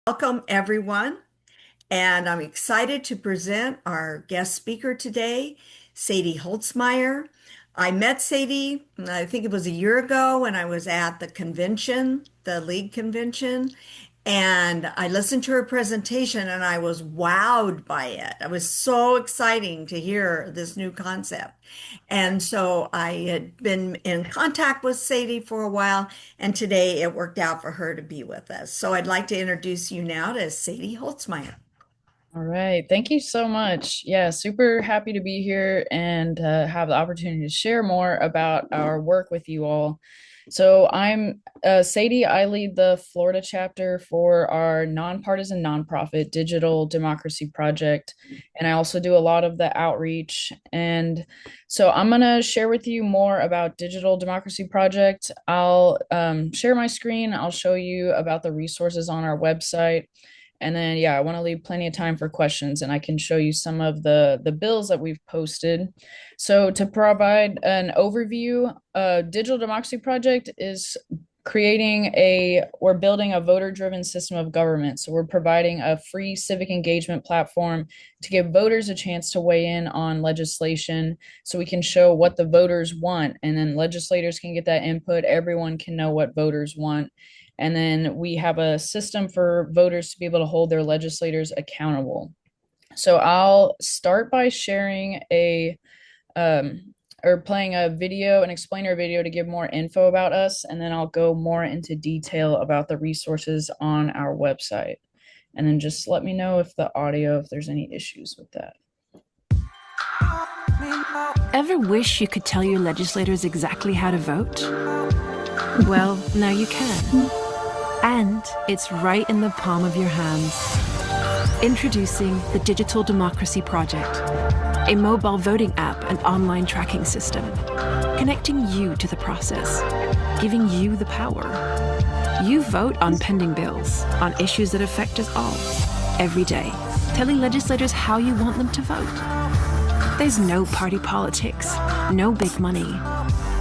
Welcome, everyone. And I'm excited to present our guest speaker today, Sadie Holzmeyer. I met Sadie, I think it was a year ago when I was at the convention, the league convention, and I listened to her presentation and I was wowed by it. It was so exciting to hear this new concept. And so I had been in contact with Sadie for a while, and today it worked out for her to be with us. So I'd like to introduce you now to Sadie Holzmeyer. All right. Thank you so much. Yeah, super happy to be here and have the opportunity to share more about our work with you all. So I'm Sadie. I lead the Florida chapter for our nonpartisan nonprofit Digital Democracy Project. And I also do a lot of the outreach. And so I'm going to share with you more about Digital Democracy Project. I'll share my screen. I'll show you about the resources on our website. And then, yeah, I want to leave plenty of time for questions, and I can show you some of the bills that we've posted. So, to provide an overview, Digital Democracy Project is we're building a voter-driven system of government. So, we're providing a free civic engagement platform to give voters a chance to weigh in on legislation, so we can show what the voters want, and then legislators can get that input. Everyone can know what voters want. And then we have a system for voters to be able to hold their legislators accountable. So I'll start by sharing or playing a video, an explainer video to give more info about us. And then I'll go more into detail about the resources on our website. And then just let me know if there's any issues with that. Ever wish you could tell your legislators exactly how to vote? Well, now you can. And it's right in the palm of your hands. Introducing the Digital Democracy Project, a mobile voting app and online tracking system, connecting you to the process, giving you the power. You vote on pending bills, on issues that affect us all, every day, telling legislators how you want them to vote. There's no party politics, no big money,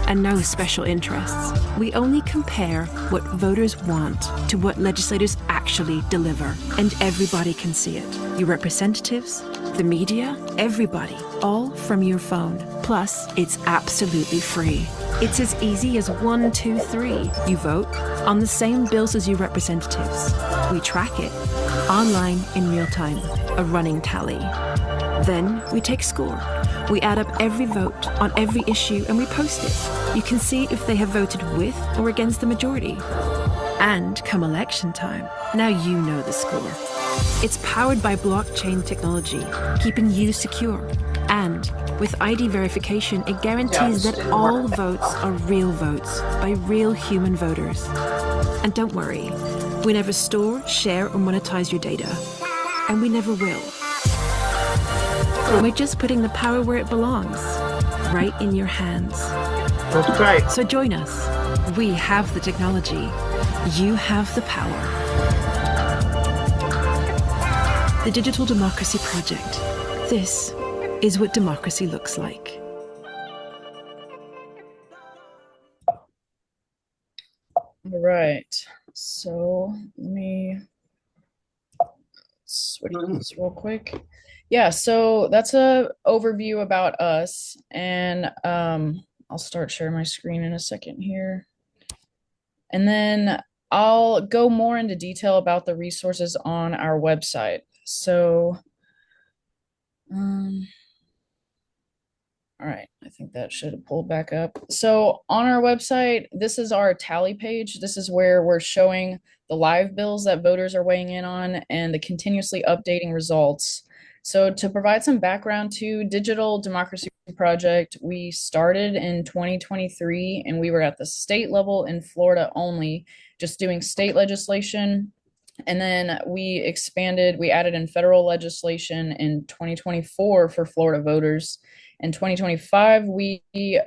and no special interests. We only compare what voters want to what legislators actually deliver, and everybody can see it. Your representatives, the media, everybody, all from your phone. Plus, it's absolutely free. It's as easy as 1, 2, 3. You vote on the same bills as your representatives. We track it online in real time, a running tally. Then we take score. We add up every vote on every issue and we post it. You can see if they have voted with or against the majority. And come election time, now you know the score. It's powered by blockchain technology, keeping you secure. And with ID verification, it guarantees that all votes are real votes by real human voters. And don't worry, we never store, share, or monetize your data. And we never will. We're just putting the power where it belongs, right in your hands. That's right. So join us. We have the technology. You have the power. The Digital Democracy Project. This is what democracy looks like. All right. So let me switch this real quick. Yeah, so that's a overview about us, and I'll start sharing my screen in a second here. And then I'll go more into detail about the resources on our website. So, all right, I think that should have pulled back up. So on our website, this is our tally page. This is where we're showing the live bills that voters are weighing in on and the continuously updating results. So to provide some background to Digital Democracy Project, we started in 2023 and we were at the state level in Florida only, just doing state legislation. And then we expanded, we added in federal legislation in 2024 for Florida voters. In 2025, we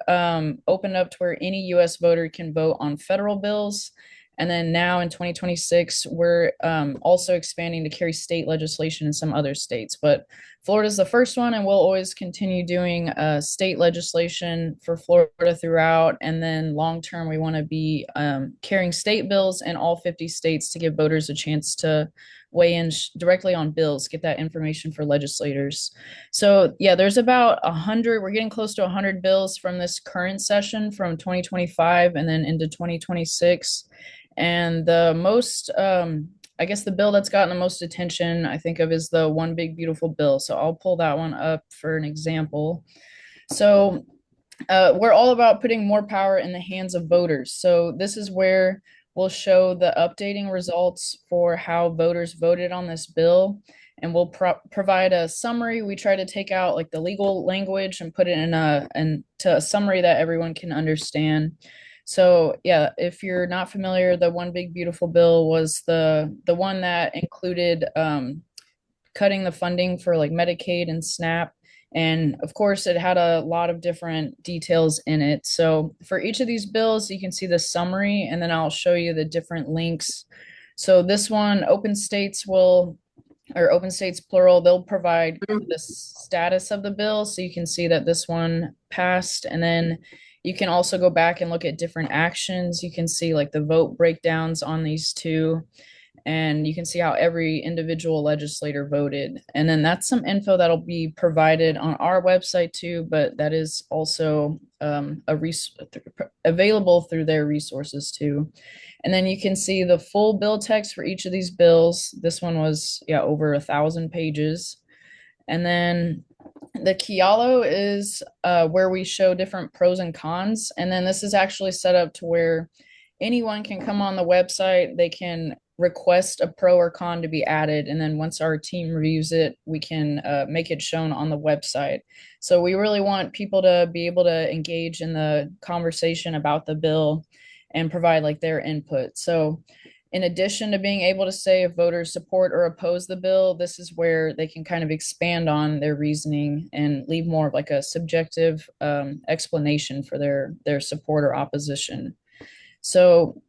opened up to where any US voter can vote on federal bills. And then now in 2026, we're also expanding to carry state legislation in some other states. But Florida's the first one, and we'll always continue doing state legislation for Florida throughout. And then long term, we want to be carrying state bills in all 50 states to give voters a chance to weigh in directly on bills, get that information for legislators. So yeah, there's about 100, we're getting close to 100 bills from this current session from 2025 and then into 2026. And the most, I guess the bill that's gotten the most attention I think of is the One Big Beautiful Bill. So I'll pull that one up for an example. So we're all about putting more power in the hands of voters. So this is where we'll show the updating results for how voters voted on this bill, and we'll provide a summary. We try to take out like the legal language and put it into a summary that everyone can understand. So yeah, if you're not familiar, the One Big Beautiful Bill was the one that included cutting the funding for like Medicaid and SNAP. And of course, it had a lot of different details in it. So for each of these bills, you can see the summary, and then I'll show you the different links. So this one, open states will, or open states plural, they'll provide the status of the bill. So you can see that this one passed. And then you can also go back and look at different actions. You can see like the vote breakdowns on these two, and you can see how every individual legislator voted. And then that's some info that'll be provided on our website too, but that is also available through their resources too. And then you can see the full bill text for each of these bills. This one was, yeah, over 1,000 pages. And then the Kialo is where we show different pros and cons. And then this is actually set up to where anyone can come on the website, they can request a pro or con to be added. And then once our team reviews it, we can make it shown on the website. So we really want people to be able to engage in the conversation about the bill and provide like their input. So in addition to being able to say if voters support or oppose the bill, this is where they can kind of expand on their reasoning and leave more of like a subjective explanation for their support or opposition. So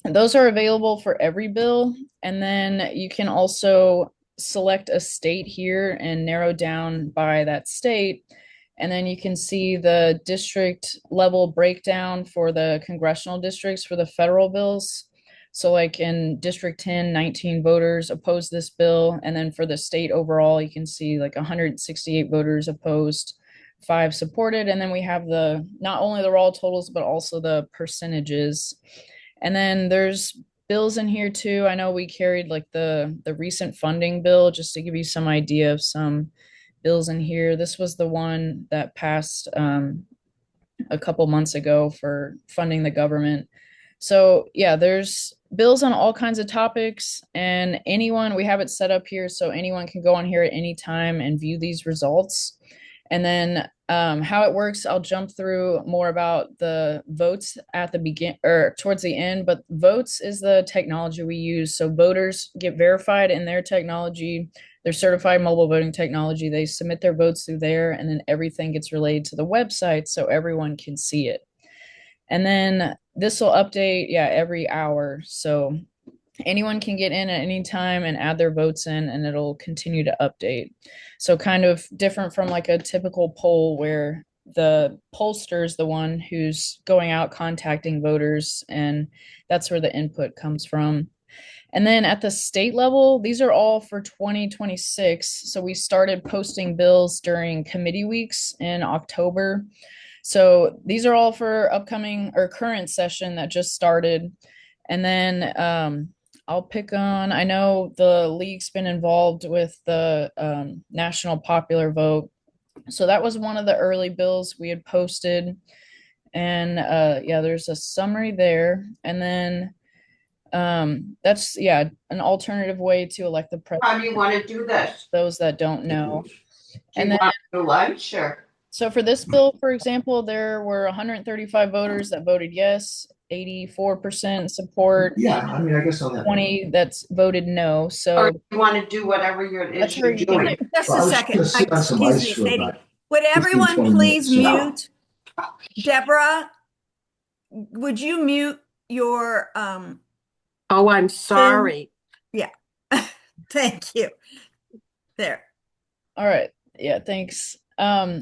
those are available for every bill. And then you can also select a state here and narrow down by that state. And then you can see the district level breakdown for the congressional districts for the federal bills. So like in District 10, 19 voters opposed this bill. And then for the state overall, you can see like 168 voters opposed, 5 supported. And then we have the not only the raw totals, but also the percentages. And then there's bills in here too. I know we carried like the recent funding bill just to give you some idea of some bills in here. This was the one that passed a couple months ago for funding the government. So yeah, there's bills on all kinds of topics, and anyone, we have it set up here so anyone can go on here at any time and view these results. And then how it works, I'll jump through more about the votes at the begin or towards the end, but votes is the technology we use. So voters get verified in their technology, their certified mobile voting technology. They submit their votes through there, and then everything gets relayed to the website so everyone can see it. And then this will update, yeah, every hour. So anyone can get in at any time and add their votes in, and it'll continue to update. So kind of different from like a typical poll where the pollster is the one who's going out contacting voters, and that's where the input comes from. And then at the state level, these are all for 2026. So we started posting bills during committee weeks in October. So these are all for upcoming or current session that just started. And then I'll pick on, I know the league's been involved with the national popular vote. So that was one of the early bills we had posted. And yeah, there's a summary there. And then that's, yeah, an alternative way to elect the president. How do you want to do this? Those that don't know. Do And you then, want to do lunch or? so for this bill, for example, there were 135 voters that voted yes, 84% support. Yeah, I mean, I guess on that. 20 that's voted no. Or So you want to do whatever it that's is where you're you can doing? Just Well, I a was second. gonna sit on some Excuse ice me, for Sadie. about Would 15, everyone 20 please minutes. mute? Deborah, would you mute your Oh, I'm sorry. yeah. Thank you. There. All right. Yeah, thanks.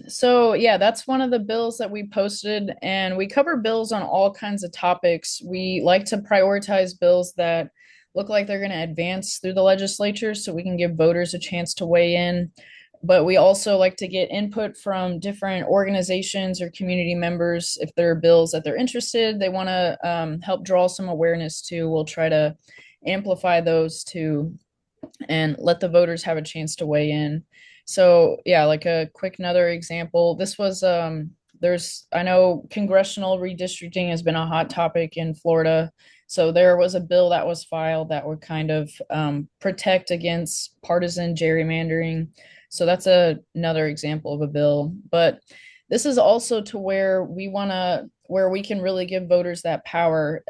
So yeah, that's one of the bills that we posted, and we cover bills on all kinds of topics. We like to prioritize bills that look like they're going to advance through the legislature so we can give voters a chance to weigh in. But we also like to get input from different organizations or community members. If there are bills that they're interested, they want to help draw some awareness to, we'll try to amplify those too and let the voters have a chance to weigh in. So yeah, like a quick another example. This was there's I know congressional redistricting has been a hot topic in Florida. So there was a bill that was filed that would kind of protect against partisan gerrymandering. So that's another example of a bill. But this is also to where we want to where we can really give voters that power.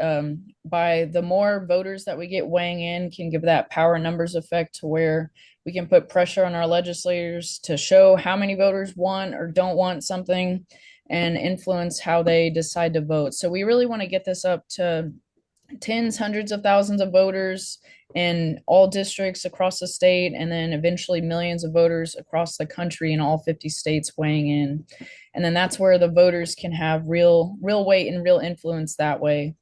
By the more voters that we get weighing in can give that power numbers effect to where we can put pressure on our legislators to show how many voters want or don't want something and influence how they decide to vote. So we really want to get this up to tens, hundreds of thousands of voters in all districts across the state, and then eventually millions of voters across the country in all 50 states weighing in. And then that's where the voters can have real weight and real influence that way.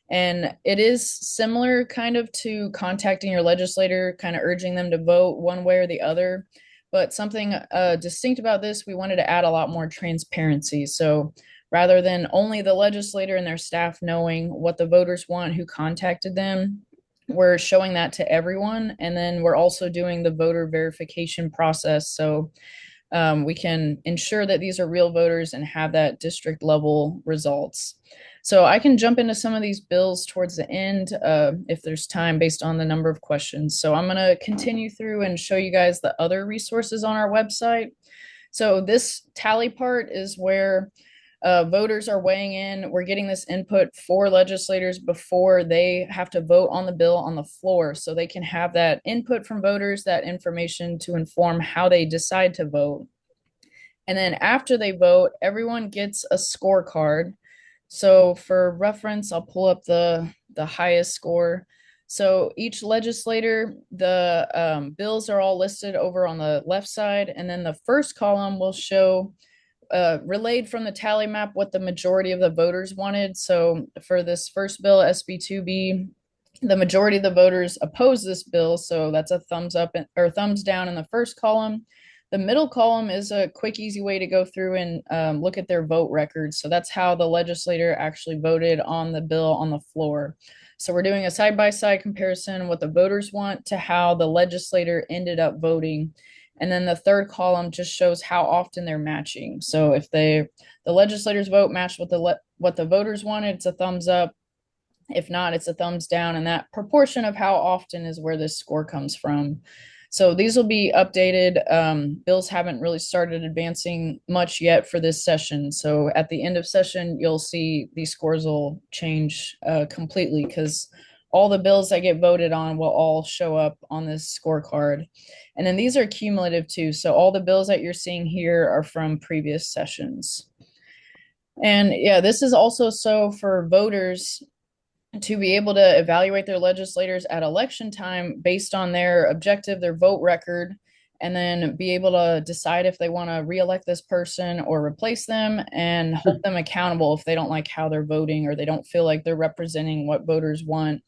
And it is similar kind of to contacting your legislator, kind of urging them to vote one way or the other. But something distinct about this, we wanted to add a lot more transparency. So rather than only the legislator and their staff knowing what the voters want who contacted them, we're showing that to everyone. And then we're also doing the voter verification process. So we can ensure that these are real voters and have that district level results. So I can jump into some of these bills towards the end if there's time based on the number of questions. So I'm going to continue through and show you guys the other resources on our website. So this tally part is where voters are weighing in. We're getting this input for legislators before they have to vote on the bill on the floor. So they can have that input from voters, that information to inform how they decide to vote. And then after they vote, everyone gets a scorecard. So for reference, I'll pull up the highest score. So each legislator, the bills are all listed over on the left side. And then the first column will show relayed from the tally map what the majority of the voters wanted. So for this first bill, SB 2B, the majority of the voters oppose this bill. So that's a thumbs up or thumbs down in the first column. The middle column is a quick, easy way to go through and look at their vote records. So that's how the legislator actually voted on the bill on the floor. So we're doing a side-by-side comparison, what the voters want to how the legislator ended up voting. And then the third column just shows how often they're matching. So if the legislators vote matched what the voters wanted, it's a thumbs up. If not, it's a thumbs down. And that proportion of how often is where this score comes from. So these will be updated. Bills haven't really started advancing much yet for this session. So at the end of session, you'll see these scores will change completely because all the bills that get voted on will all show up on this scorecard. And then these are cumulative too. So all the bills that you're seeing here are from previous sessions. And yeah, this is also so for voters to be able to evaluate their legislators at election time based on their objective, their vote record, and then be able to decide if they want to reelect this person or replace them and hold them accountable if they don't like how they're voting or they don't feel like they're representing what voters want.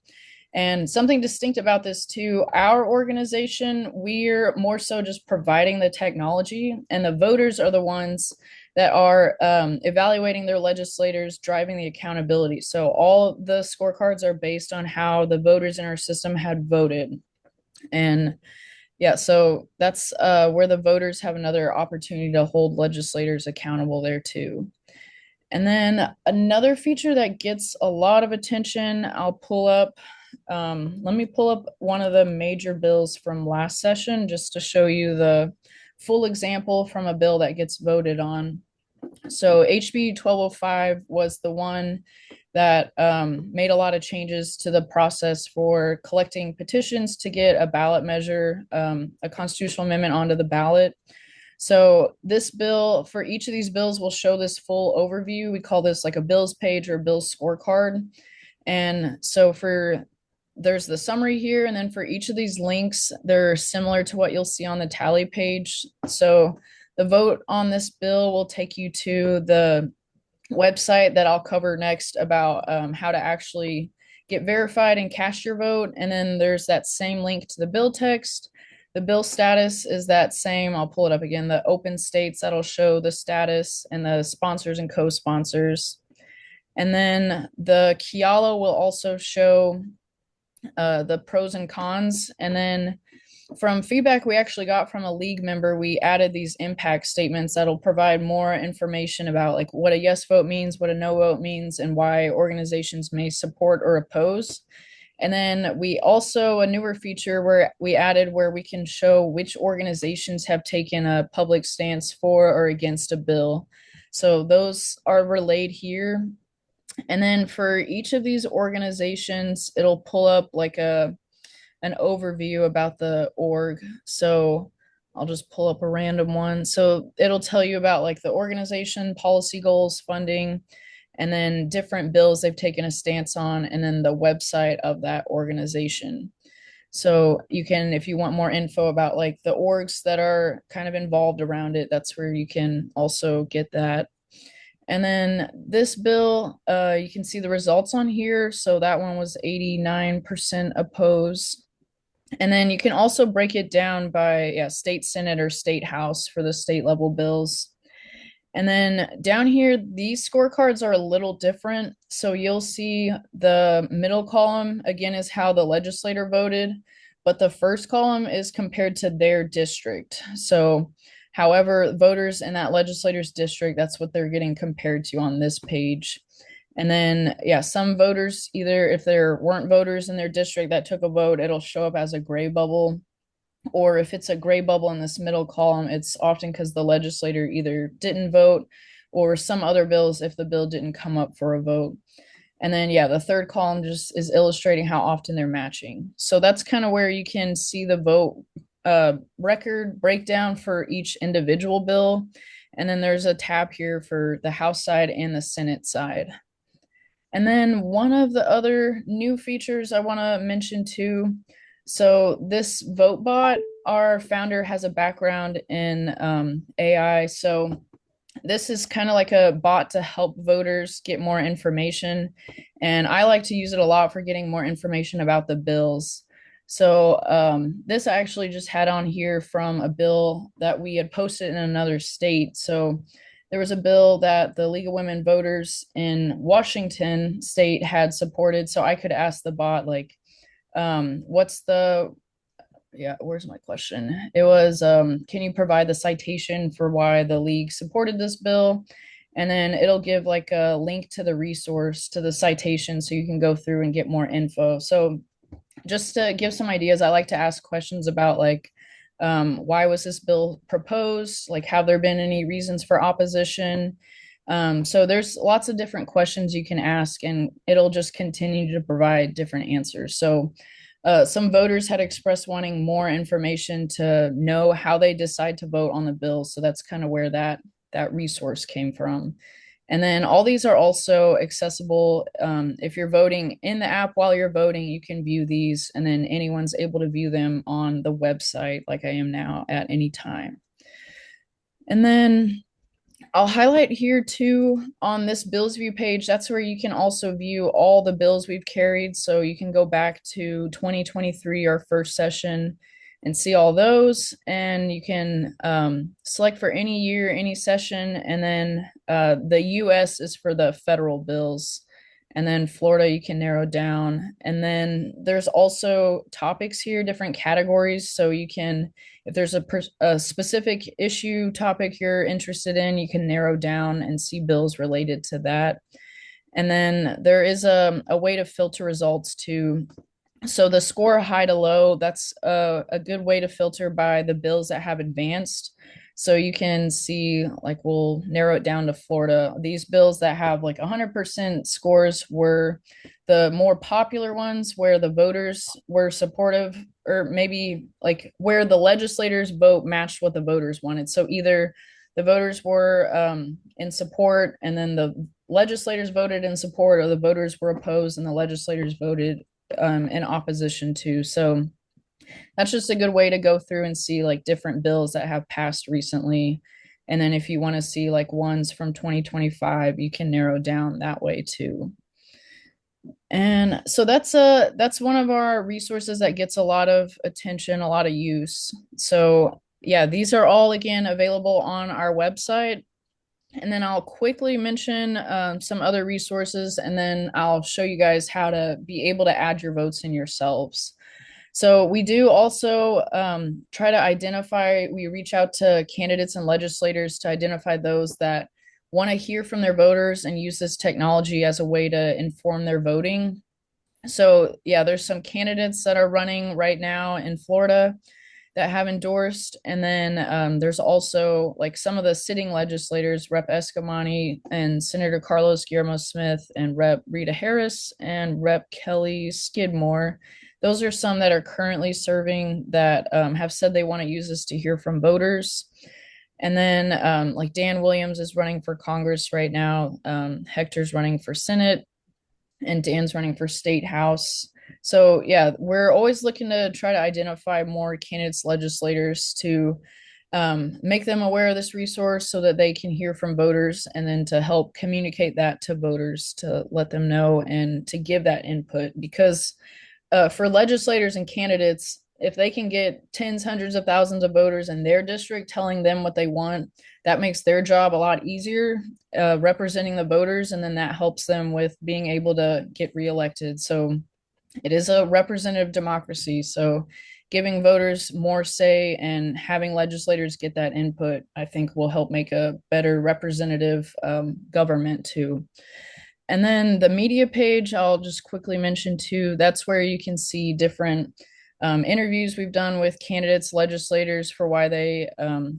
And something distinct about this too, our organization, we're more so just providing the technology, and the voters are the ones that are evaluating their legislators, driving the accountability. So all the scorecards are based on how the voters in our system had voted. And yeah, so that's where the voters have another opportunity to hold legislators accountable there too. And then another feature that gets a lot of attention, I'll pull up. Let me pull up one of the major bills from last session just to show you the full example from a bill that gets voted on. So HB 1205 was the one that made a lot of changes to the process for collecting petitions to get a ballot measure, a constitutional amendment onto the ballot. So this bill, for each of these bills, will show this full overview. We call this like a bills page or bills scorecard. And so there's the summary here, and then for each of these links, they're similar to what you'll see on the tally page. So the vote on this bill will take you to the website that I'll cover next about how to actually get verified and cast your vote. And then there's that same link to the bill text. The bill status is that same. I'll pull it up again. The open states, that'll show the status and the sponsors and co-sponsors. And then the Kiala will also show the pros and cons. And then from feedback we actually got from a league member, we added these impact statements that'll provide more information about like what a yes vote means, what a no vote means, and why organizations may support or oppose. And then we also, a newer feature where we added where we can show which organizations have taken a public stance for or against a bill. So those are relayed here. And then for each of these organizations, it'll pull up like an overview about the org. So I'll just pull up a random one. So it'll tell you about like the organization, policy goals, funding, and then different bills they've taken a stance on, and then the website of that organization. So you can, if you want more info about like the orgs that are kind of involved around it, that's where you can also get that. And then this bill, you can see the results on here. So that one was 89% opposed. And then you can also break it down by state senate or state house for the state level bills. And then down here, these scorecards are a little different. So you'll see the middle column, again, is how the legislator voted, but the first column is compared to their district. So however, voters in that legislator's district, that's what they're getting compared to on this page. And then, some voters, either if there weren't voters in their district that took a vote, it'll show up as a gray bubble. Or if it's a gray bubble in this middle column, it's often because the legislator either didn't vote or some other bills if the bill didn't come up for a vote. And then, the third column just is illustrating how often they're matching. So that's kind of where you can see the vote record breakdown for each individual bill. And then there's a tab here for the House side and the Senate side. And then one of the other new features I want to mention too. So this vote bot, our founder has a background in AI. So this is kind of like a bot to help voters get more information. And I like to use it a lot for getting more information about the bills. So this I actually just had on here from a bill that we had posted in another state. So there was a bill that the League of Women Voters in Washington state had supported. So I could ask the bot, like, what's the, where's my question? It was, can you provide the citation for why the league supported this bill? And then it'll give like a link to the resource, to the citation, so you can go through and get more info. So just to give some ideas, I like to ask questions about like, why was this bill proposed? Like, have there been any reasons for opposition? So there's lots of different questions you can ask, and it'll just continue to provide different answers. So some voters had expressed wanting more information to know how they decide to vote on the bill. So that's kind of where that resource came from. And then all these are also accessible. If you're voting in the app while you're voting, you can view these, and then anyone's able to view them on the website like I am now at any time. And then I'll highlight here too on this bills view page, that's where you can also view all the bills we've carried. So you can go back to 2023, our first session, and see all those. And you can select for any year, any session. And then the US is for the federal bills. And then Florida, you can narrow down. And then there's also topics here, different categories. So you can, if there's a specific issue topic you're interested in, you can narrow down and see bills related to that. And then there is a way to filter results too. So the score high to low, that's a good way to filter by the bills that have advanced. So you can see, like, we'll narrow it down to Florida. These bills that have like 100% scores were the more popular ones, where the voters were supportive, or maybe like where the legislators' vote matched what the voters wanted. So either the voters were in support, and then the legislators voted in support, or the voters were opposed and the legislators voted in opposition to. So that's just a good way to go through and see like different bills that have passed recently. And then if you want to see like ones from 2025, you can narrow down that way too. And so that's one of our resources that gets a lot of attention, a lot of use. So yeah, these are all again available on our website. And then I'll quickly mention some other resources, and then I'll show you guys how to be able to add your votes in yourselves. So we do also try to identify, we reach out to candidates and legislators to identify those that want to hear from their voters and use this technology as a way to inform their voting. So yeah, there's some candidates that are running right now in Florida that have endorsed. And then there's also like some of the sitting legislators, Rep. Escamani and Senator Carlos Guillermo Smith and Rep. Rita Harris and Rep. Kelly Skidmore. Those are some that are currently serving that have said they want to use this to hear from voters. And then like Dan Williams is running for Congress right now. Hector's running for Senate and Dan's running for State House. So yeah, we're always looking to try to identify more candidates, legislators to make them aware of this resource so that they can hear from voters, and then to help communicate that to voters to let them know and to give that input. Because for legislators and candidates, if they can get tens, hundreds of thousands of voters in their district telling them what they want, that makes their job a lot easier representing the voters. And then that helps them with being able to get reelected. So it is a representative democracy. So giving voters more say and having legislators get that input, I think will help make a better representative government too. And then the media page, I'll just quickly mention too, that's where you can see different interviews we've done with candidates, legislators for why they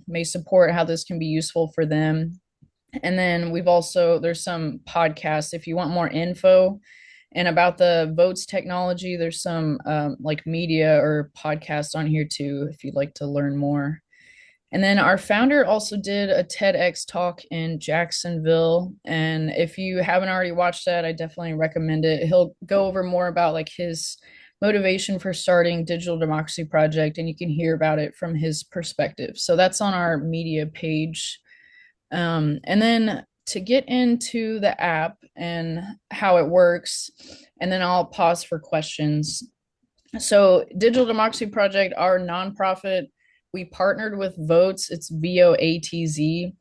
may support, how this can be useful for them. And then we've also, there's some podcasts. If you want more info and about the votes technology, there's some like media or podcasts on here too, if you'd like to learn more. And then our founder also did a TEDx talk in Jacksonville. And if you haven't already watched that, I definitely recommend it. He'll go over more about like his motivation for starting Digital Democracy Project, and you can hear about it from his perspective. So that's on our media page. And then to get into the app and how it works, and then I'll pause for questions. So Digital Democracy Project, our nonprofit, we partnered with Votes. It's VOATZ,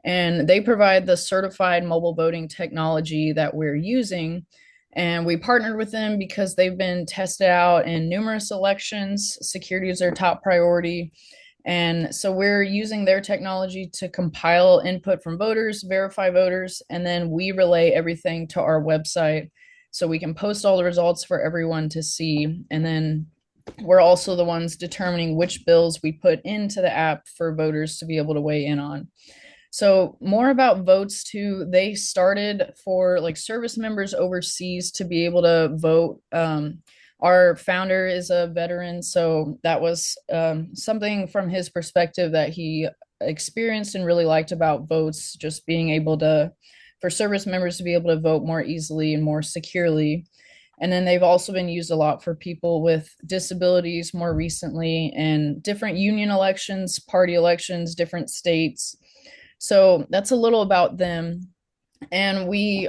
and they provide the certified mobile voting technology that we're using. And we partnered with them because they've been tested out in numerous elections. Security is their top priority. And so we're using their technology to compile input from voters, verify voters, and then we relay everything to our website so we can post all the results for everyone to see. And then we're also the ones determining which bills we put into the app for voters to be able to weigh in on. So more about votes too. They started for like service members overseas to be able to vote. Our founder is a veteran, so that was something from his perspective that he experienced and really liked about votes, just being able to, for service members to be able to vote more easily and more securely. And then they've also been used a lot for people with disabilities more recently, and different union elections, party elections, different states. So that's a little about them. And we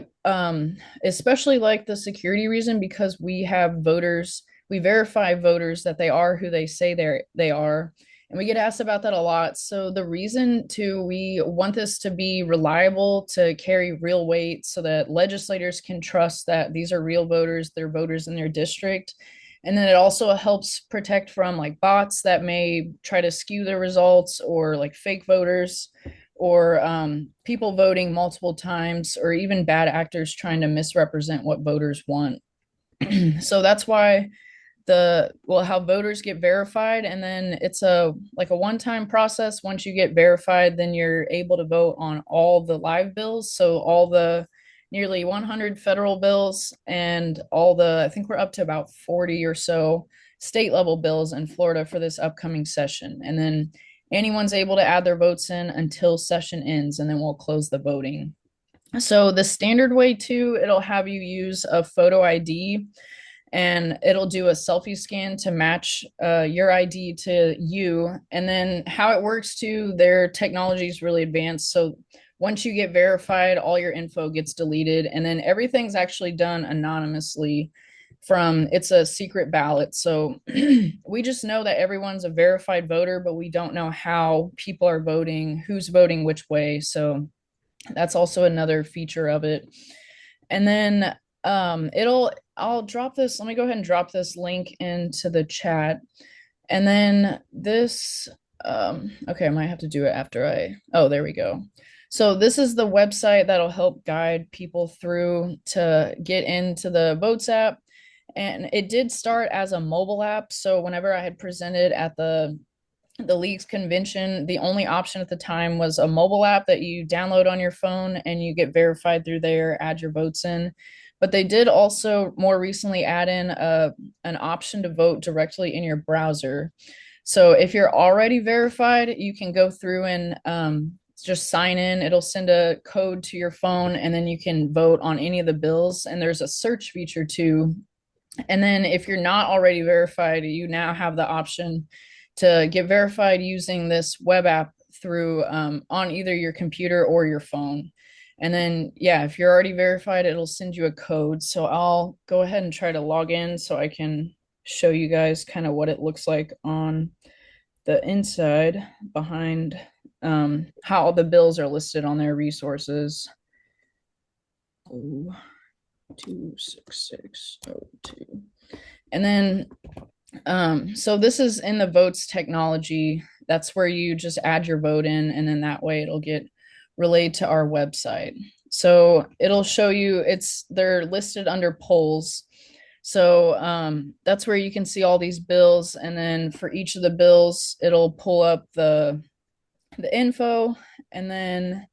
especially like the security reason because we have voters, we verify voters that they are who they say they are. And we get asked about that a lot. So the reason we want this to be reliable, to carry real weight so that legislators can trust that these are real voters, they're voters in their district. And then it also helps protect from like bots that may try to skew the results, or like fake voters, or people voting multiple times, or even bad actors trying to misrepresent what voters want. So that's why how voters get verified, and then it's a one-time process. Once you get verified, then you're able to vote on all the live bills, so all the nearly 100 federal bills, and I think we're up to about 40 or so state level bills in Florida for this upcoming session. And then anyone's able to add their votes in until session ends, and then we'll close the voting. So the standard way too, it'll have you use a photo ID, and it'll do a selfie scan to match your ID to you. And then how it works too, their technology is really advanced. So once you get verified, all your info gets deleted, and then everything's actually done anonymously from it's a secret ballot. So we just know that everyone's a verified voter, but we don't know how people are voting, who's voting which way. So that's also another feature of it. And then I'll drop this, let me go ahead and drop this link into the chat. And then this, okay, I might have to do it after oh, there we go. So this is the website that'll help guide people through to get into the Votes app. And it did start as a mobile app. So whenever I had presented at the league's convention, the only option at the time was a mobile app that you download on your phone and you get verified through there, add your votes in. But they did also more recently add in an option to vote directly in your browser. So if you're already verified, you can go through and just sign in. It'll send a code to your phone, and then you can vote on any of the bills. And there's a search feature too. And then if you're not already verified, you now have the option to get verified using this web app through on either your computer or your phone. And then, yeah, if you're already verified, it'll send you a code. So I'll go ahead and try to log in so I can show you guys kind of what it looks like on the inside behind how the bills are listed on their resources. 26602. And then so this is in the votes technology. That's where you just add your vote in, and then that way it'll get relayed to our website. So it'll show you they're listed under polls. So that's where you can see all these bills, and then for each of the bills, it'll pull up the info, and then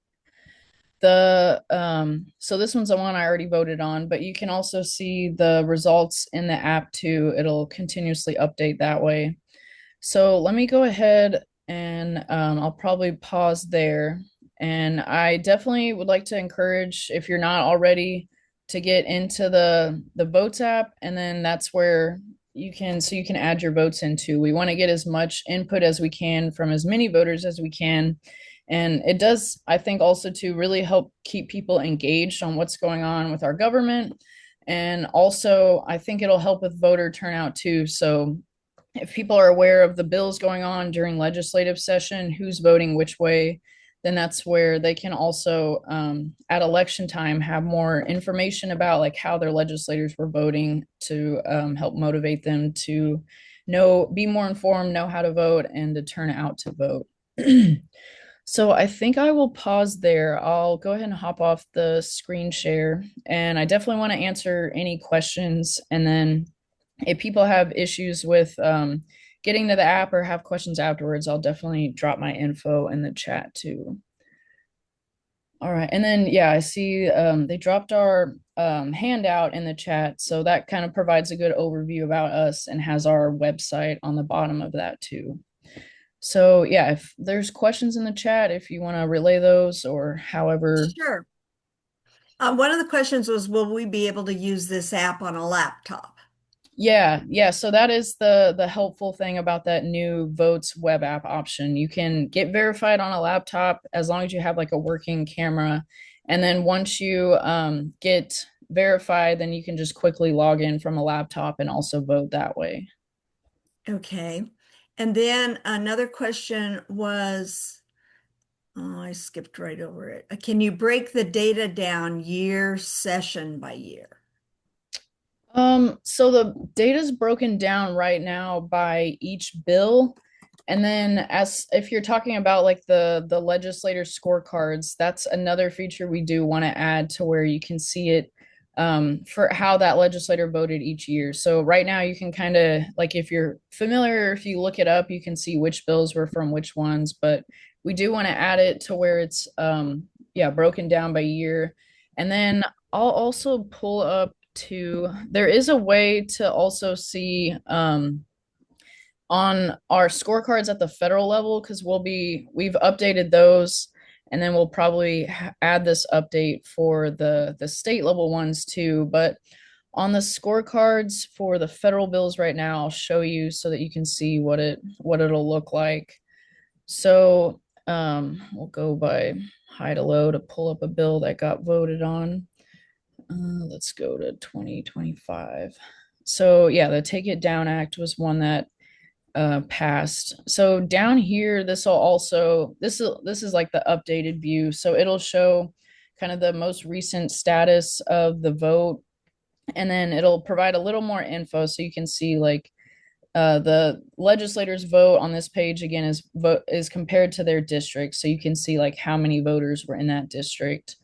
so this one's the one I already voted on, but you can also see the results in the app too. It'll continuously update that way. So let me go ahead and I'll probably pause there. And I definitely would like to encourage, if you're not already, to get into the Votes app, and then that's where you can add your votes into. We want to get as much input as we can from as many voters as we can. And it does, I think, also to really help keep people engaged on what's going on with our government. And also, I think it'll help with voter turnout too. So if people are aware of the bills going on during legislative session, who's voting which way, then that's where they can also, at election time, have more information about like how their legislators were voting to help motivate them to be more informed, know how to vote, and to turn out to vote. So I think I will pause there. I'll go ahead and hop off the screen share, and I definitely want to answer any questions. And then if people have issues with getting to the app or have questions afterwards, I'll definitely drop my info in the chat too. All right. And then, yeah, I see they dropped our handout in the chat. So that kind of provides a good overview about us and has our website on the bottom of that too. So yeah, if there's questions in the chat, if you want to relay those or however. Sure. One of the questions was, will we be able to use this app on a laptop? Yeah. So that is the helpful thing about that new Votes web app option. You can get verified on a laptop as long as you have like a working camera. And then once you get verified, then you can just quickly log in from a laptop and also vote that way. Okay. And then another question was, oh, I skipped right over it. Can you break the data down year, session by year? So the data's broken down right now by each bill. And then if you're talking about like the legislator scorecards, that's another feature we do want to add to where you can see it for how that legislator voted each year. So right now you can kind of like, if you're familiar, if you look it up, you can see which bills were from which ones, but we do want to add it to where it's broken down by year. And then I'll also pull up there is a way to also see on our scorecards at the federal level, because we've updated those, and then we'll probably add this update for the state level ones too. But on the scorecards for the federal bills right now, I'll show you so that you can see what it'll look like. So We'll go by high to low to pull up a bill that got voted on. Let's go to 2025. So yeah, the Take It Down Act was one that passed. So down here, this is like the updated view. So it'll show kind of the most recent status of the vote, and then it'll provide a little more info so you can see like the legislators vote on this page again is compared to their district, so you can see like how many voters were in that district.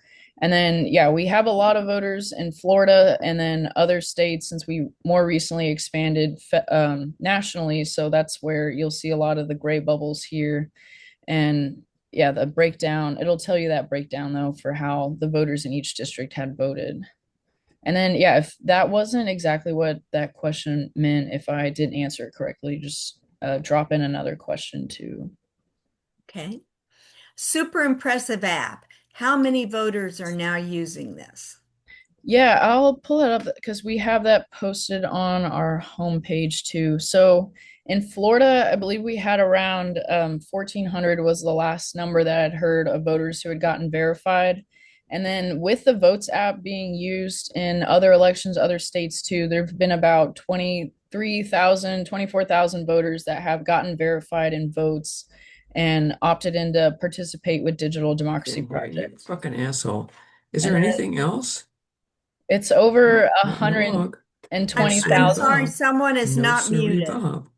And then yeah, we have a lot of voters in Florida and then other states since we more recently expanded nationally. So that's where you'll see a lot of the gray bubbles here. And yeah, the breakdown, it'll tell you that breakdown though for how the voters in each district had voted. And then, yeah, if that wasn't exactly what that question meant, if I didn't answer it correctly, just drop in another question too. Okay. Super impressive app. How many voters are now using this? Yeah, I'll pull it up because we have that posted on our homepage too. So in Florida, I believe we had around 1,400 was the last number that I'd heard of voters who had gotten verified. And then with the Votes app being used in other elections, other states too, there have been about 23,000, 24,000 voters that have gotten verified in Votes and opted in to participate with Digital Democracy You Project. fucking asshole. Is And there then anything else? it's over No log. No I'm 120,000. sorry, Bob. someone is No not Siri muted. Bob.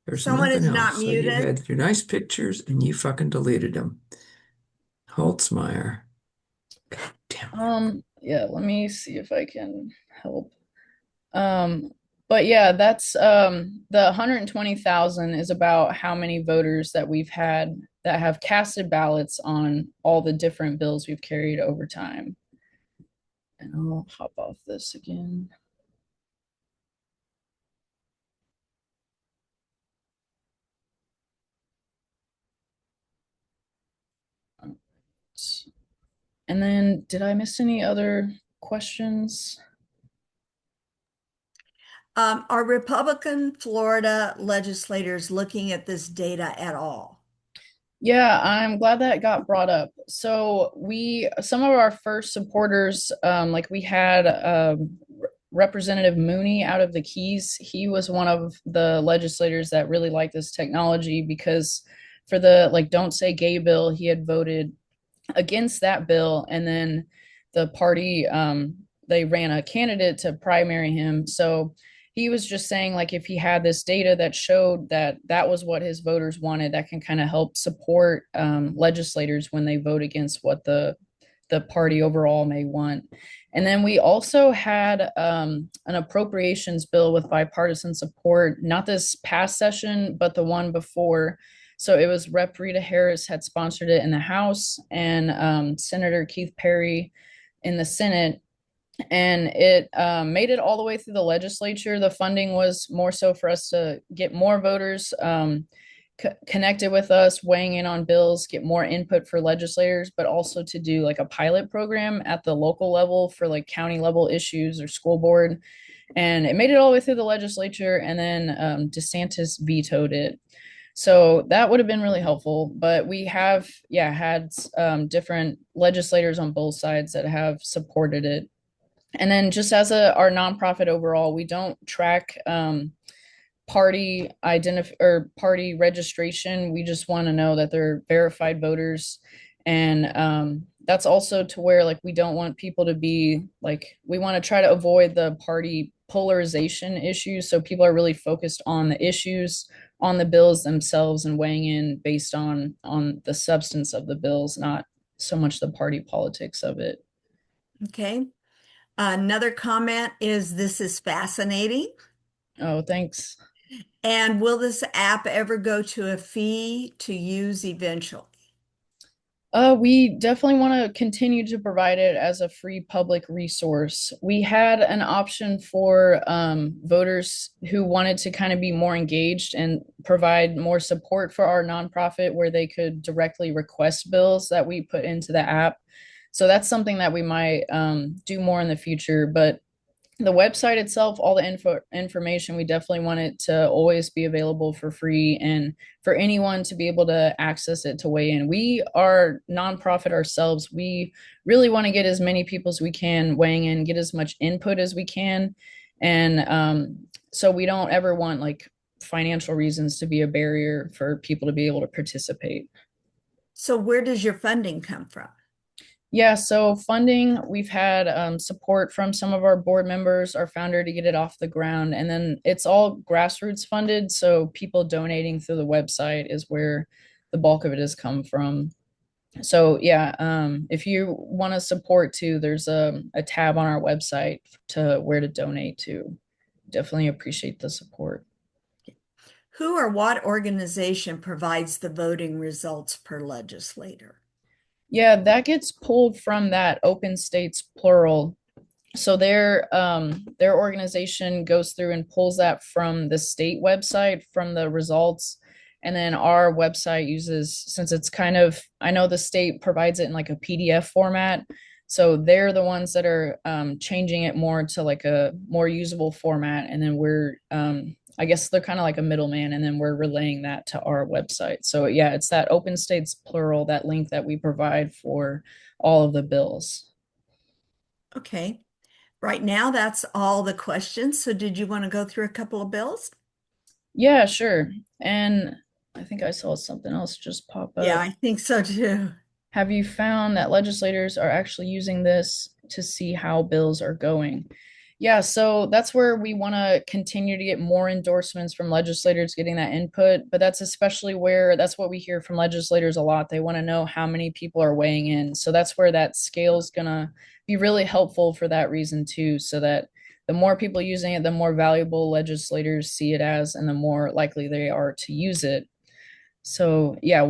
There's Someone nothing is else. not So you muted. had your nice pictures and you fucking deleted them. Holzmeyer. God damn it. Yeah, let me see if I can help. Um, but yeah, that's the 120,000 is about how many voters that we've had that have casted ballots on all the different bills we've carried over time. And I'll hop off this again. And then did I miss any other questions? Are Republican Florida legislators looking at this data at all? Yeah, I'm glad that got brought up. So some of our first supporters, like we had Representative Mooney out of the Keys. He was one of the legislators that really liked this technology because for the like Don't Say Gay bill, he had voted against that bill, and then the party they ran a candidate to primary him. So he was just saying like if he had this data that showed that that was what his voters wanted, that can kind of help support legislators when they vote against what the party overall may want. And then we also had an appropriations bill with bipartisan support, not this past session, but the one before. So it was Rep. Rita Harris had sponsored it in the House, and Senator Keith Perry in the Senate. And it made it all the way through the legislature. The funding was more so for us to get more voters connected with us, weighing in on bills, get more input for legislators, but also to do like a pilot program at the local level for like county level issues or school board. And it made it all the way through the legislature, and then DeSantis vetoed it. So that would have been really helpful. But we have, yeah, had different legislators on both sides that have supported it. And then just as our nonprofit overall, we don't track party registration. We just want to know that they're verified voters. And that's also to where like we don't want people to be like, we want to try to avoid the party polarization issues. So people are really focused on the issues, on the bills themselves, and weighing in based on the substance of the bills, not so much the party politics of it. Okay. Another comment is this is fascinating. Oh, thanks. And will this app ever go to a fee to use eventually? We definitely want to continue to provide it as a free public resource. We had an option for voters who wanted to kind of be more engaged and provide more support for our nonprofit where they could directly request bills that we put into the app. So that's something that we might do more in the future. But The website itself, all the information, we definitely want it to always be available for free and for anyone to be able to access it to weigh in. We are nonprofit ourselves. We really want to get as many people as we can weighing in, get as much input as we can. And so we don't ever want like financial reasons to be a barrier for people to be able to participate. So where does your funding come from? Yeah, so funding, we've had support from some of our board members, our founder to get it off the ground. And then it's all grassroots funded. So people donating through the website is where the bulk of it has come from. So yeah, if you want to support too, there's a tab on our website to where to donate to. Definitely appreciate the support. Who or what organization provides the voting results per legislator? Yeah, that gets pulled from that open states plural. So their organization goes through and pulls that from the state website from the results. And then our website uses, since it's kind of, I know the state provides it in like a PDF format. So they're the ones that are changing it more to like a more usable format. And then I guess they're kind of like a middleman, and then we're relaying that to our website. So yeah, it's that open states plural, that link that we provide for all of the bills. Okay. Right now, that's all the questions. So did you want to go through a couple of bills? Yeah, sure. And I think I saw something else just pop Yeah, up. I think so too. Have you found that legislators are actually using this to see how bills are going? Yeah, so that's where we want to continue to get more endorsements from legislators getting that input, but that's especially where that's what we hear from legislators a lot. They want to know how many people are weighing in. So that's where that scale is going to be really helpful for that reason too, so that the more people using it, the more valuable legislators see it as, and the more likely they are to use it. So yeah,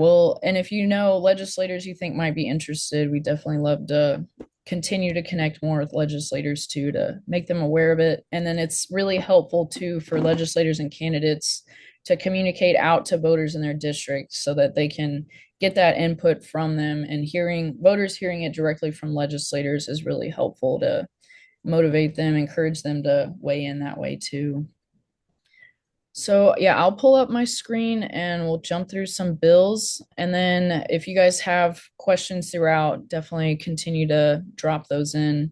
and if you know legislators you think might be interested, we definitely love to continue to connect more with legislators too, to make them aware of it. And then it's really helpful too for legislators and candidates to communicate out to voters in their district so that they can get that input from them, and voters hearing it directly from legislators is really helpful to motivate them, encourage them to weigh in that way too. So yeah, I'll pull up my screen and we'll jump through some bills. And then if you guys have questions throughout, definitely continue to drop those in.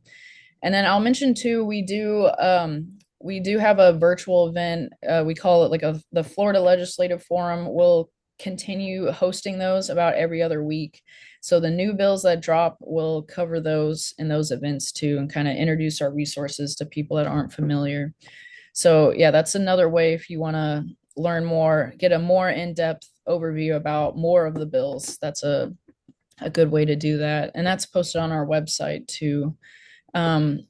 And then I'll mention too, we do have a virtual event. We call it like the Florida Legislative Forum. We'll continue hosting those about every other week. So the new bills that drop will cover those in those events too, and kind of introduce our resources to people that aren't familiar. So yeah, that's another way if you want to learn more, get a more in-depth overview about more of the bills. That's a good way to do that. And that's posted on our website too.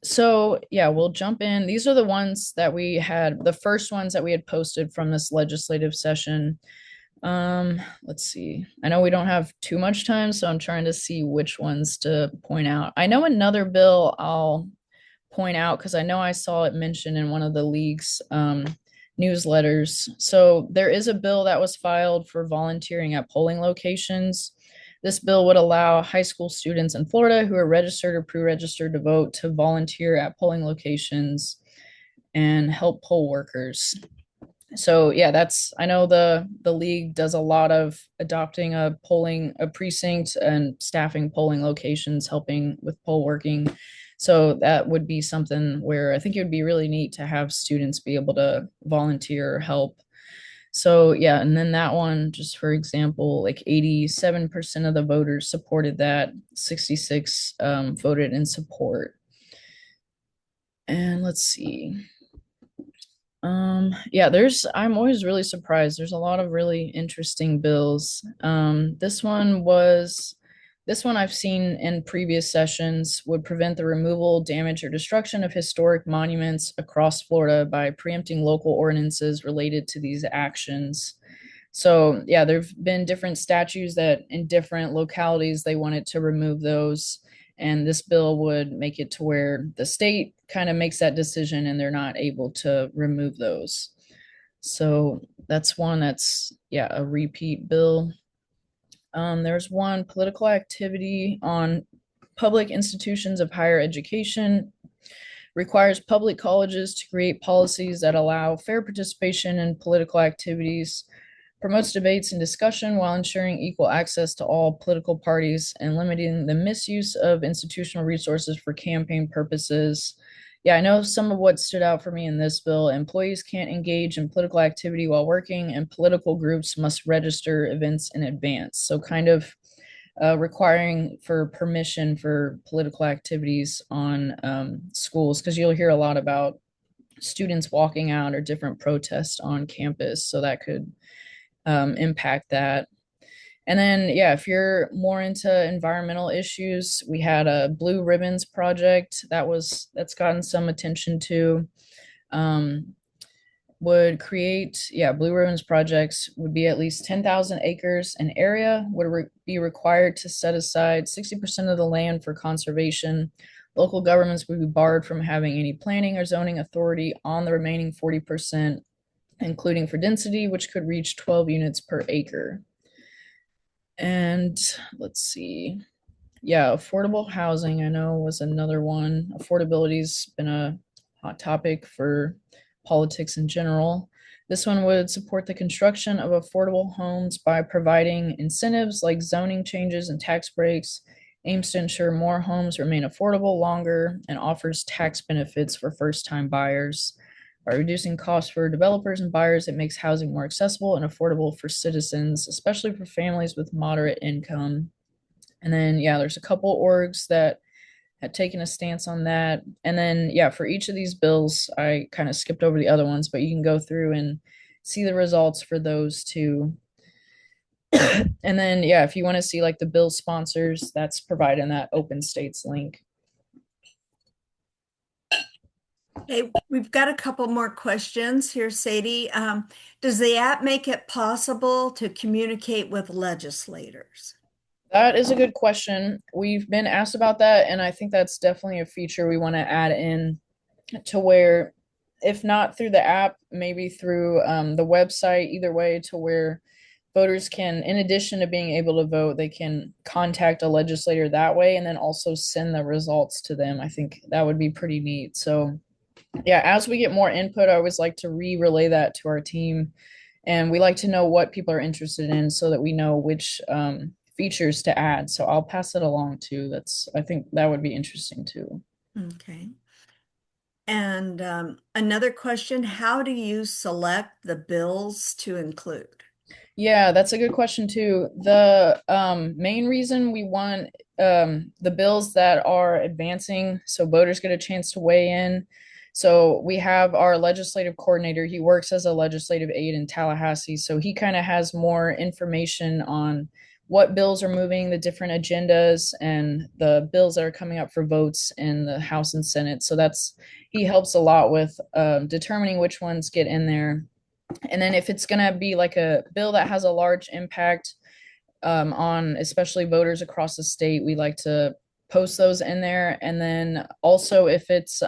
So yeah, we'll jump in. These are the ones that the first ones that we had posted from this legislative session. Let's see. I know we don't have too much time, so I'm trying to see which ones to point out. I know another bill I'll point out because I know I saw it mentioned in one of the league's newsletters. So there is a bill that was filed for volunteering at polling locations. This bill would allow high school students in Florida who are registered or pre-registered to vote to volunteer at polling locations and help poll workers. So yeah, I know the league does a lot of adopting a precinct and staffing polling locations, helping with poll working. So that would be something where I think it would be really neat to have students be able to volunteer or help. So yeah, and then that one, just for example, like 87% of the voters supported that, 66 voted in support. And let's see. Yeah, I'm always really surprised. There's a lot of really interesting bills. This one I've seen in previous sessions would prevent the removal, damage, or destruction of historic monuments across Florida by preempting local ordinances related to these actions. So yeah, there've been different statutes that in different localities they wanted to remove those. And this bill would make it to where the state kind of makes that decision and they're not able to remove those. So that's one that's, yeah, a repeat bill. There's one political activity on public institutions of higher education. requires public colleges to create policies that allow fair participation in political activities, promotes debates and discussion while ensuring equal access to all political parties and limiting the misuse of institutional resources for campaign purposes. Yeah, I know some of what stood out for me in this bill. Employees can't engage in political activity while working, and political groups must register events in advance. So, kind of requiring for permission for political activities on schools, because you'll hear a lot about students walking out or different protests on campus. So, that could impact that. And then, yeah, if you're more into environmental issues, we had a Blue Ribbons project that's gotten some attention too. Um, would create, yeah, Blue Ribbons projects would be at least 10,000 acres in area, be required to set aside 60% of the land for conservation. Local governments would be barred from having any planning or zoning authority on the remaining 40%, including for density, which could reach 12 units per acre. And let's see. Yeah, affordable housing, I know, was another one. Affordability's been a hot topic for politics in general. This one would support the construction of affordable homes by providing incentives like zoning changes and tax breaks, aims to ensure more homes remain affordable longer, and offers tax benefits for first-time buyers. By reducing costs for developers and buyers, it makes housing more accessible and affordable for citizens, especially for families with moderate income. And then, yeah, there's a couple orgs that had taken a stance on that. And then, yeah, for each of these bills, I kind of skipped over the other ones, but you can go through and see the results for those two. And then, yeah, if you want to see like the bill sponsors, that's provided in that open states link. Okay, we've got a couple more questions here, Sadie. Does the app make it possible to communicate with legislators? That is a good question. We've been asked about that, and I think that's definitely a feature we want to add in to where, if not through the app, maybe through the website, either way, to where voters can, in addition to being able to vote, they can contact a legislator that way and then also send the results to them. I think that would be pretty neat. So, yeah, as we get more input, I always like to relay that to our team. And we like to know what people are interested in so that we know which features to add. So I'll pass it along too. I think that would be interesting too. Okay. And another question, how do you select the bills to include? Yeah, that's a good question too. The main reason we want the bills that are advancing so voters get a chance to weigh in. So we have our legislative coordinator. He works as a legislative aide in Tallahassee. So he kind of has more information on what bills are moving, the different agendas, and the bills that are coming up for votes in the House and Senate. So he helps a lot with determining which ones get in there. And then if it's going to be like a bill that has a large impact on especially voters across the state, we like to post those in there. And then also if it's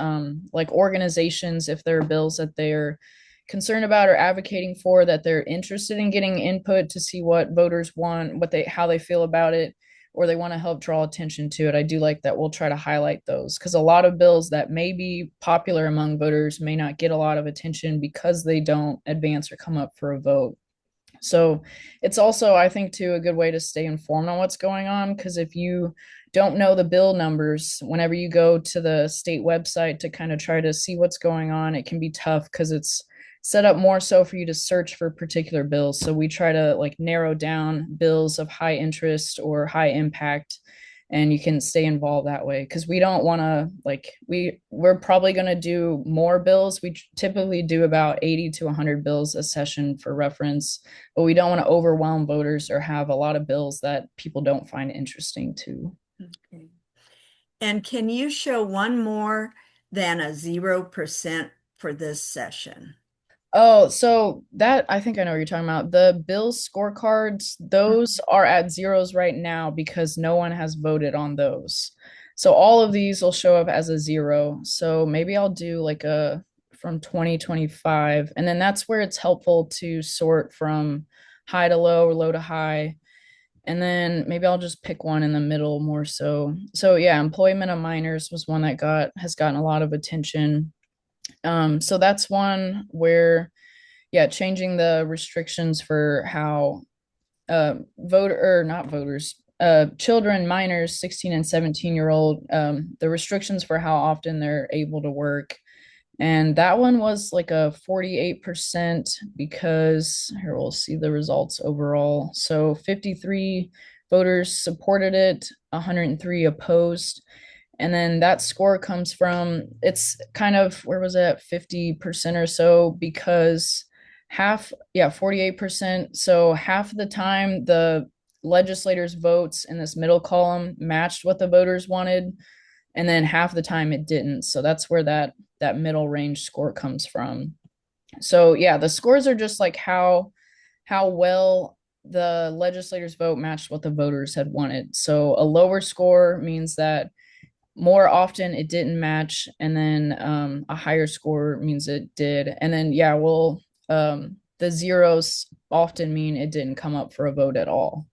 like organizations, if there are bills that they're concerned about or advocating for, that they're interested in getting input to see what voters want, how they feel about it, or they want to help draw attention to it, I do like that we'll try to highlight those, because a lot of bills that may be popular among voters may not get a lot of attention because they don't advance or come up for a vote. So it's also, I think, too, a good way to stay informed on what's going on, because if you don't know the bill numbers, whenever you go to the state website to kind of try to see what's going on, it can be tough because it's set up more so for you to search for particular bills. So we try to like narrow down bills of high interest or high impact, and you can stay involved that way, because we don't want to we're probably going to do more bills. We typically do about 80 to 100 bills a session for reference, but we don't want to overwhelm voters or have a lot of bills that people don't find interesting too. Okay. And can you show one more than a 0% for this session? Oh, so that, I think I know what you're talking about. The Bills scorecards, those are at zeros right now because no one has voted on those. So all of these will show up as a zero. So maybe I'll do like a from 2025. And then that's where it's helpful to sort from high to low or low to high. And then maybe I'll just pick one in the middle more so. So yeah, employment of minors was one that has gotten a lot of attention. So that's one where, yeah, changing the restrictions for how voter or not voters, children, minors, 16 and 17-year-old, the restrictions for how often they're able to work. And that one was like a 48% because here we'll see the results overall. So 53 voters supported it, 103 opposed. And then that score comes from it's kind of where was it 50% or so because half, yeah, 48%. So half of the time the legislators' votes in this middle column matched what the voters wanted, and then half the time it didn't. So that's where that middle range score comes from. So yeah, the scores are just like how well the legislators' vote matched what the voters had wanted. So a lower score means that more often it didn't match, and then a higher score means it did. And then yeah, well, the zeros often mean it didn't come up for a vote at all.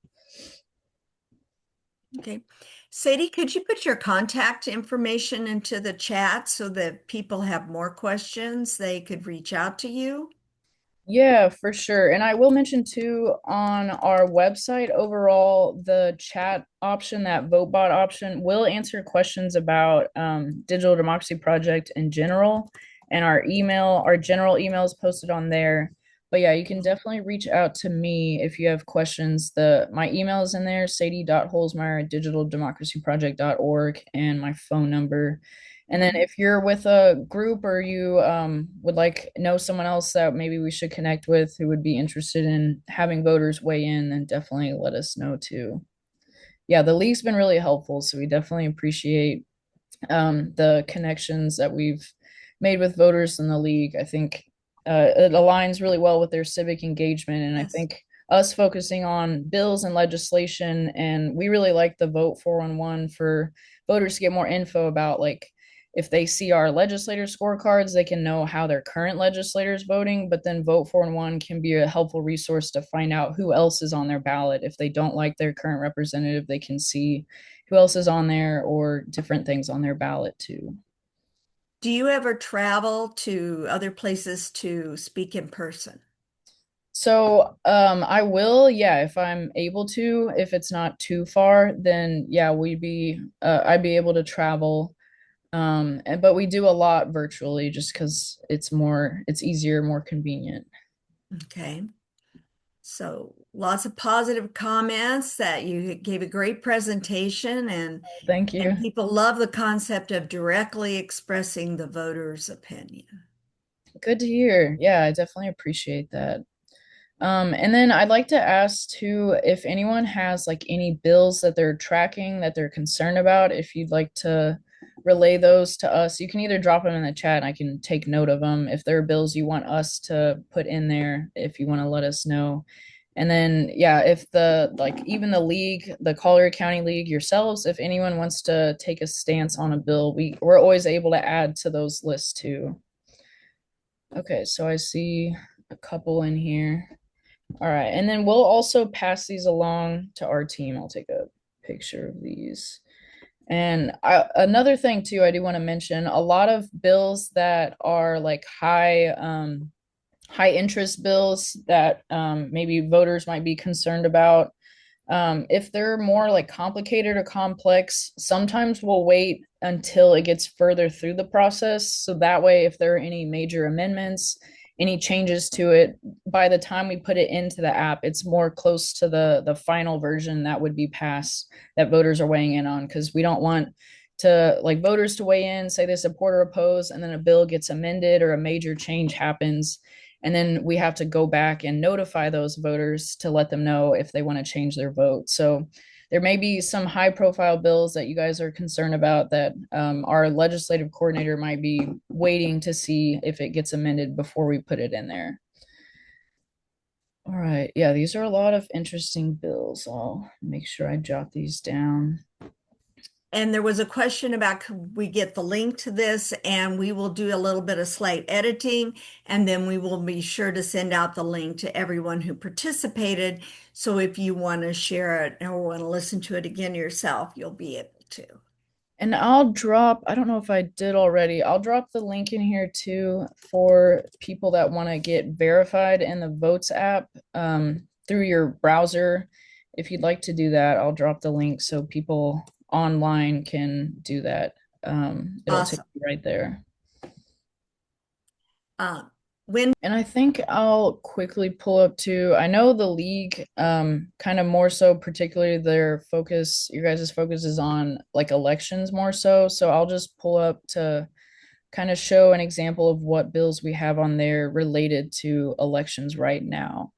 Okay. Sadie, could you put your contact information into the chat so that people have more questions, they could reach out to you? Yeah, for sure. And I will mention too on our website overall, the chat option, that vote bot option, will answer questions about Digital Democracy Project in general. And our general email is posted on there. But yeah, you can definitely reach out to me if you have questions. My email is in there, sadie.holzmeyer at digitaldemocracyproject.org, and my phone number. And then if you're with a group or you would like know someone else that maybe we should connect with who would be interested in having voters weigh in, then definitely let us know too. Yeah, the league's been really helpful, so we definitely appreciate the connections that we've made with voters in the league. I think it aligns really well with their civic engagement, and I Yes. think us focusing on bills and legislation, and we really like the Vote 411 for voters to get more info about like if they see our legislator scorecards, they can know how their current legislators voting, but then Vote 411 can be a helpful resource to find out who else is on their ballot. If they don't like their current representative, they can see who else is on there or different things on their ballot too. Do you ever travel to other places to speak in person? So I will, yeah, if I'm able to, if it's not too far, then yeah, I'd be able to travel. But we do a lot virtually just because it's easier, more convenient. Okay. So lots of positive comments that you gave a great presentation Thank you. and people love the concept of directly expressing the voter's opinion. Good to hear. Yeah, I definitely appreciate that. And then I'd like to ask too if anyone has like any bills that they're tracking that they're concerned about, if you'd like to relay those to us, you can either drop them in the chat and I can take note of them. If there are bills you want us to put in there, if you want to let us know. And then, yeah, if even the league, the Collier County League yourselves, if anyone wants to take a stance on a bill, we're always able to add to those lists too. Okay, so I see a couple in here. All right, and then we'll also pass these along to our team. I'll take a picture of these. And another thing too, I do want to mention a lot of bills that are like high interest bills that maybe voters might be concerned about. If they're more like complicated or complex, sometimes we'll wait until it gets further through the process. So that way, if there are any major amendments, any changes to it, by the time we put it into the app, it's more close to the final version that would be passed that voters are weighing in on. Because we don't want to like voters to weigh in, say they support or oppose, and then a bill gets amended or a major change happens, and then we have to go back and notify those voters to let them know if they want to change their vote. So there may be some high profile bills that you guys are concerned about that our legislative coordinator might be waiting to see if it gets amended before we put it in there. All right. Yeah, these are a lot of interesting bills. I'll make sure I jot these down. And there was a question about could we get the link to this, and we will do a little bit of slight editing, and then we will be sure to send out the link to everyone who participated. So if you want to share it or want to listen to it again yourself, you'll be able to. And I'll drop, I don't know if I did already, I'll drop the link in here too for people that want to get verified in the Votes app through your browser. If you'd like to do that, I'll drop the link so people online can do that. It'll take Awesome. you right there. Uh, when And I think I'll quickly pull up to, I know the league, kind of more so, particularly their focus, your guys' focus is on like elections more so. So I'll just pull up to kind of show an example of what bills we have on there related to elections right now.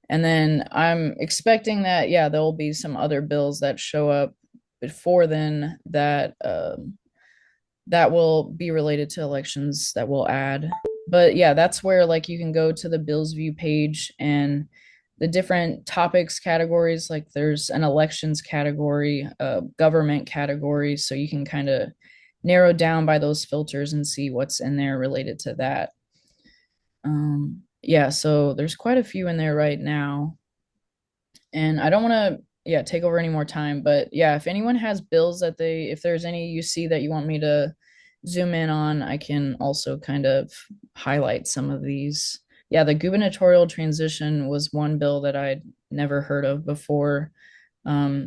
And then I'm expecting that, yeah, there'll be some other bills that show up before then that that will be related to elections that we'll add. But yeah, that's where like you can go to the bills view page and the different topics categories, like there's an elections category, a government category, so you can kind of narrow down by those filters and see what's in there related to that. Yeah, so there's quite a few in there right now. And I don't want to, yeah, take over any more time, but yeah, if anyone has bills that they, if there's any you see that you want me to zoom in on, I can also kind of highlight some of these. Yeah, the gubernatorial transition was one bill that I'd never heard of before.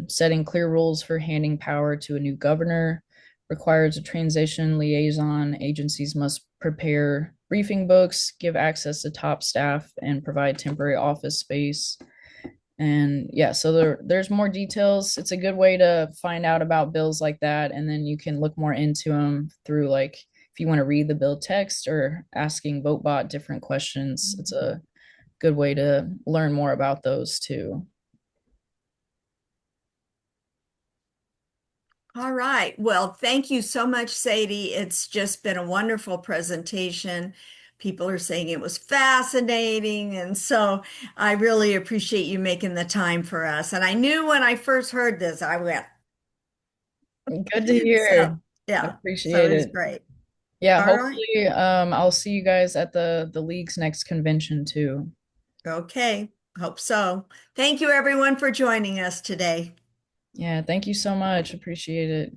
Setting clear rules for handing power to a new governor requires a transition liaison. Agencies must prepare briefing books, give access to top staff, and provide temporary office space. And yeah, so there's more details. It's a good way to find out about bills like that, and then you can look more into them through like if you want to read the bill text or asking VoteBot different questions. It's a good way to learn more about those too. All right. Well, thank you so much, Sadie. It's just been a wonderful presentation. People are saying it was fascinating. And so I really appreciate you making the time for us. And I knew when I first heard this, I went, Good to so hear. I yeah, so appreciate it's it. great. Yeah, All right. hopefully I'll see you guys at the league's next convention too. Okay. Hope so. Thank you, everyone, for joining us today. Yeah, thank you so much. Appreciate it.